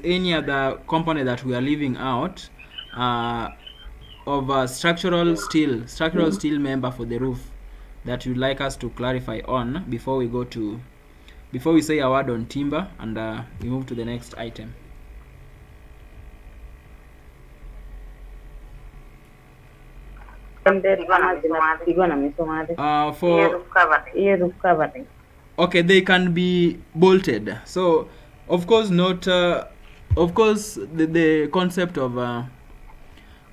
any other component that we are leaving out of a structural steel member for the roof that you'd like us to clarify on before we say a word on timber and we move to the next item. For roof covering. Okay, they can be bolted. So of course not of course the concept of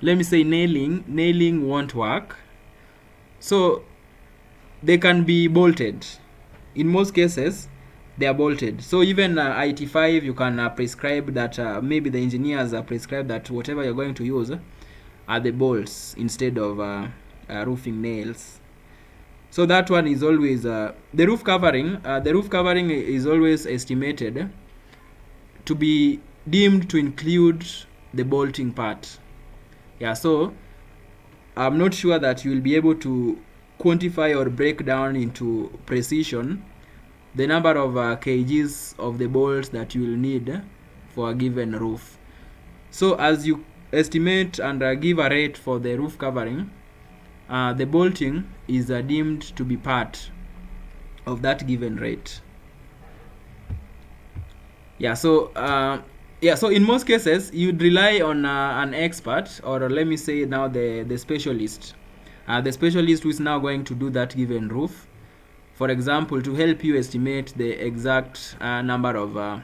let me say nailing won't work. So they can be bolted. In most cases they are bolted. So even IT5 you can prescribe that maybe the engineers prescribe that whatever you're going to use are the bolts instead of roofing nails. So that one is always the roof covering. The roof covering is always estimated to be deemed to include the bolting part. Yeah, so I'm not sure that you will be able to quantify or break down into precision the number of kgs of the bolts that you will need for a given roof. So as you estimate and give a rate for the roof covering, the bolting is deemed to be part of that given rate. So in most cases you'd rely on an expert, or let me say now the specialist. The specialist who is now going to do that given roof, for example, to help you estimate the exact number of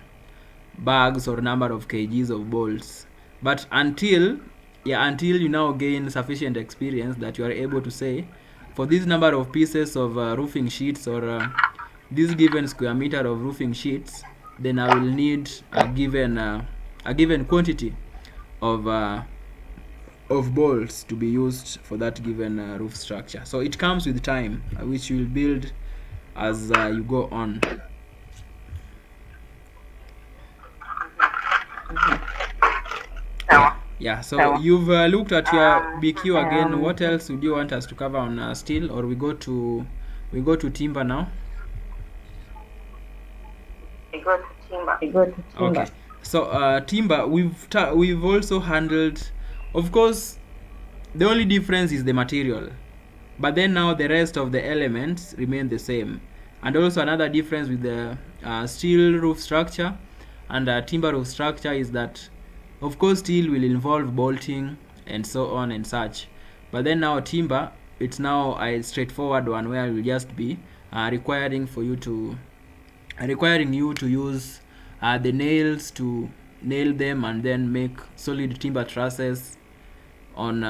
bags or number of kgs of bolts. But until you now gain sufficient experience that you are able to say, for this number of pieces of roofing sheets or this given square meter of roofing sheets, then I will need a given quantity of bolts to be used for that given roof structure. So it comes with time, which you will build as you go on. So you've looked at your BQ again. What else would you want us to cover on steel, or we go to timber now? We go to timber. Okay. So timber, we've also handled. Of course, the only difference is the material, but then now the rest of the elements remain the same. And also another difference with the steel roof structure and timber roof structure is that, of course, steel will involve bolting and so on and such, but then now timber, it's now a straightforward one where it will just be requiring you to use the nails to nail them and then make solid timber trusses on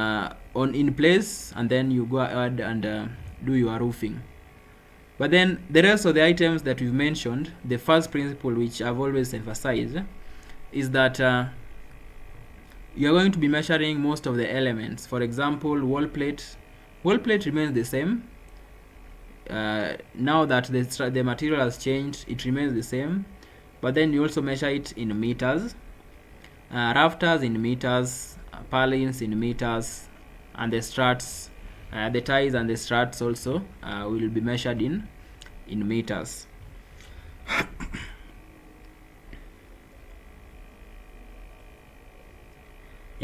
in place, and then you go ahead and do your roofing. But then the rest of the items that we've mentioned, the first principle which I've always emphasized is that you're going to be measuring most of the elements. For example, wall plate remains the same. Now that the material has changed, it remains the same, but then you also measure it in meters, rafters in meters, purlins in meters, and the struts, the ties and the struts also will be measured in meters.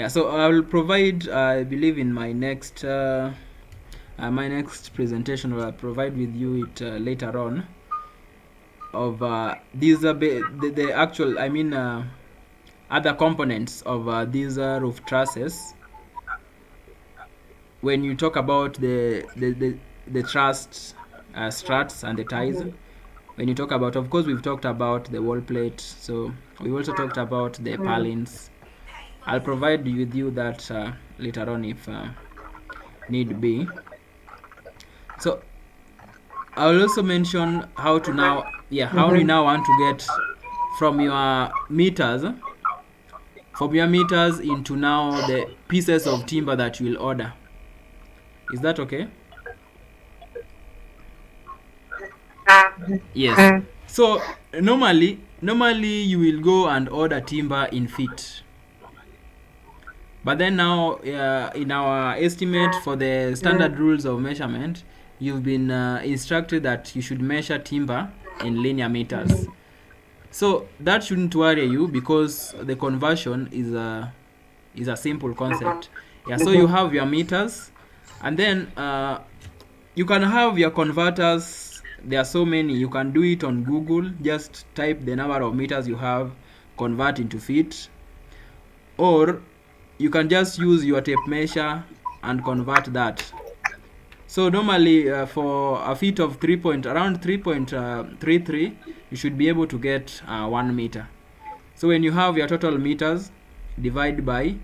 So I will provide, I believe in my next presentation, I'll provide with you it later on, of these are the actual, other components of these roof trusses. When you talk about the truss struts and the ties, when you talk about, of course, we've talked about the wall plate, so we also talked about the purlins. I'll provide with you that later on if need be. So I will also mention how to now, how you now want to get from your meters into now the pieces of timber that you will order. Is that okay? Yes. So normally you will go and order timber in feet. But then now in our estimate for the standard rules of measurement, you've been instructed that you should measure timber in linear meters. So that shouldn't worry you because the conversion is a simple concept. Yeah, so you have your meters, and then you can have your converters. There are so many. You can do it on Google. Just type the number of meters you have, convert into feet, or you can just use your tape measure and convert that. So normally for a feet of around 3.33, you should be able to get 1 meter. So when you have your total meters, divide by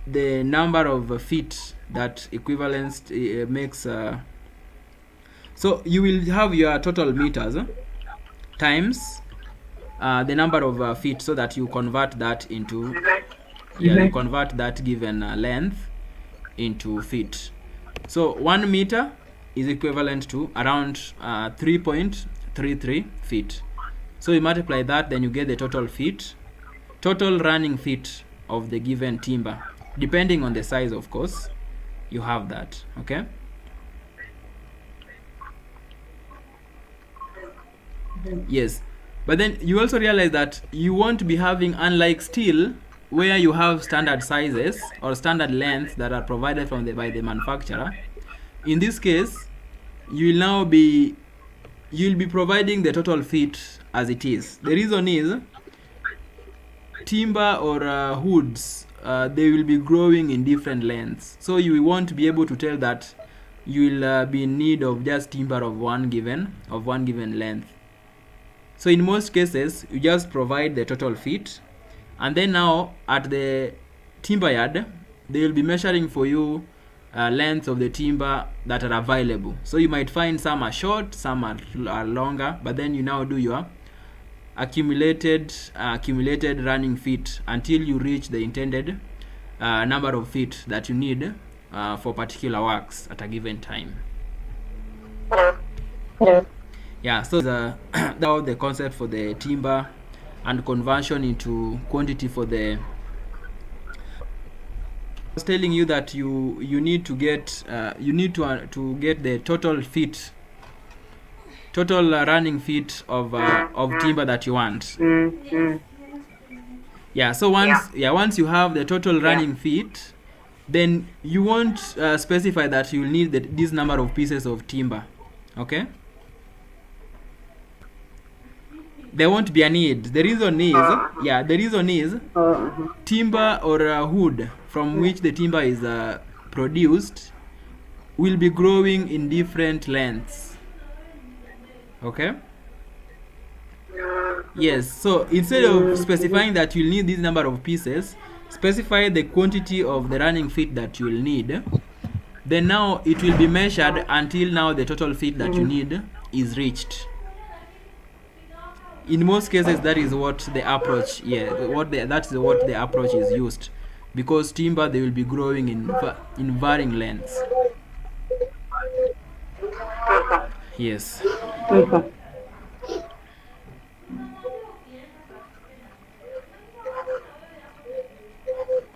the number of feet that equivalence makes. So you will have your total meters times the number of feet, so that you convert that into, you convert that given length into feet. So 1 meter is equivalent to around 3.33 feet. So you multiply that, then you get the total running feet of the given timber, depending on the size, of course. You have that, okay? Yes, but then you also realize that you won't be having, unlike steel, where you have standard sizes or standard lengths that are provided by the manufacturer. In this case, you'll be providing the total feet as it is. The reason is timber or hoods, they will be growing in different lengths, so you won't be able to tell that you will be in need of just timber of one given length. So in most cases, you just provide the total feet, and then now at the timber yard, they will be measuring for you lengths of the timber that are available. So you might find some are short, some are longer, but then you now do your accumulated running feet until you reach the intended number of feet that you need for particular works at a given time. Yeah, so the concept for the timber and conversion into quantity for the. I was telling you that you need to get to get the total running feet of timber that you want. Yeah, so once you have the total running feet, then you won't specify that you will need this number of pieces of timber, okay? There won't be a need. The reason is timber or wood from which the timber is produced will be growing in different lengths, okay? Yes, so instead of specifying that you'll need this number of pieces, specify the quantity of the running feet that you'll need. Then now it will be measured until now the total feet that you need is reached. In most cases, that is what the approach, that's what the approach is used, because timber, they will be growing in varying lengths. Yes.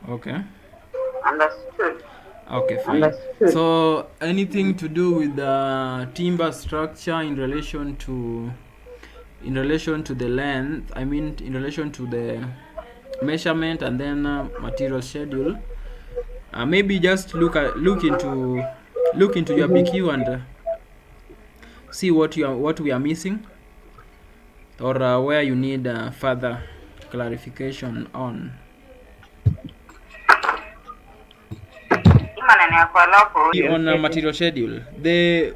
Okay. Understood. Okay, fine. Understood. So anything to do with the timber structure in relation to the length, I mean in relation to the measurement and then material schedule, maybe just look into your PQ and see what we are missing, or where you need further clarification on. On material schedule, the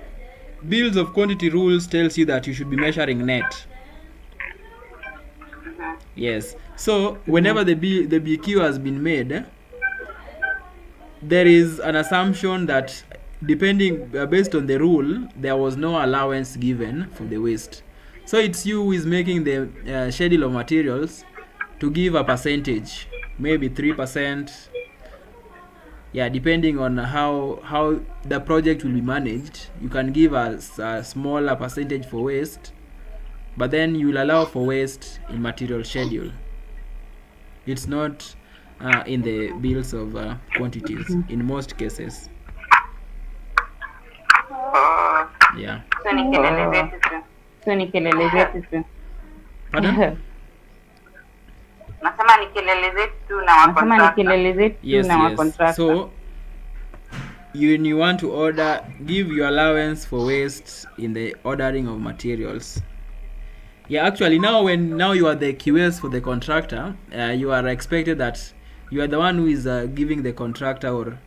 bills of quantity rules tells you that you should be measuring net. Yes, so whenever the BQ has been made, there is an assumption that depending based on the rule, there was no allowance given for the waste. So it's you who is making the schedule of materials to give a percentage, maybe 3%. Yeah, depending on how the project will be managed, you can give a smaller percentage for waste, but then you will allow for waste in material schedule. It's not in the bills of quantities in most cases. Yeah. So ni kelele zetu tu. Pardon? Nasema ni kelele zetu tu na makontractor. Yes, yes. So you want to order, give your allowance for waste in the ordering of materials. Yeah, actually now you are the QS for the contractor, you are expected that you are the one who is giving the contractor or